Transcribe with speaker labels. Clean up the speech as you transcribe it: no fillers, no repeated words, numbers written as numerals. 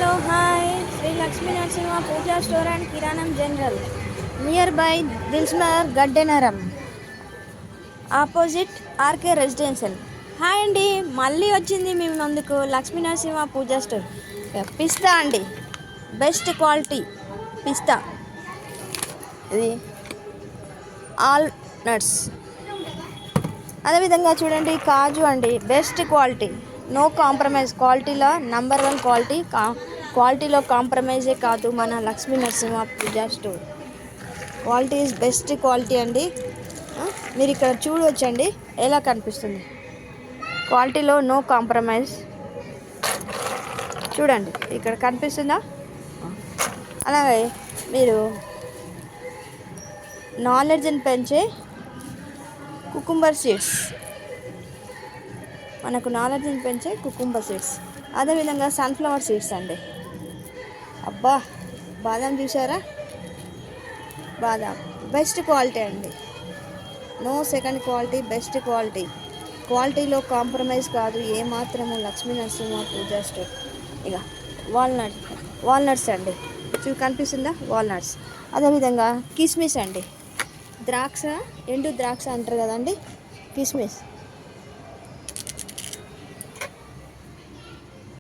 Speaker 1: Hello hi Shri Lakshmi Narasimha Pooja store and కిరాణం general near by Dilsukhnagar Gaddiannaram opposite RK residential. Hi అండి, మళ్ళీ వచ్చింది మీ ముందుకు లక్ష్మీ నరసింహ పూజా స్టోర్. పిస్తా అండి, బెస్ట్ క్వాలిటీ పిస్తా. ఇది ఆల్ నట్స్. అదేవిధంగా చూడండి కాజు అండి, బెస్ట్ క్వాలిటీ, నో కాంప్రమైజ్. క్వాలిటీలో నంబర్ 1 క్వాలిటీ. క్వాలిటీలో కాంప్రమైజే కాదు మన Lakshmi Narasimha Pooja store. Quality is best quality అండి. మీరు ఇక్కడ చూడవచ్చండి ఎలా కనిపిస్తుంది. క్వాలిటీలో నో కాంప్రమైజ్. చూడండి ఇక్కడ కనిపిస్తుందా. అలాగే మీరు నాలెడ్జ్ని పెంచే కుకుంబర్ సీడ్స్, మనకు నాలెడ్జ్ని పెంచే కుకుంబర్ సీడ్స్. అదేవిధంగా సన్ఫ్లవర్ సీడ్స్ అండి. అబ్బా, బాదం చూసారా, బాదం బెస్ట్ క్వాలిటీ అండి. No second quality, best quality. క్వాలిటీలో కాంప్రమైజ్ కాదు ఏమాత్రము లక్ష్మీ నరసింహ పూజా స్టోర్. ఇక వాల్నట్స్ అండి, కనిపిస్తుందా, వాల్నట్స్. అదేవిధంగా కిస్మిస్ అండి, ద్రాక్ష, ఎండు ద్రాక్ష అంటారు కదండి, కిస్మిస్.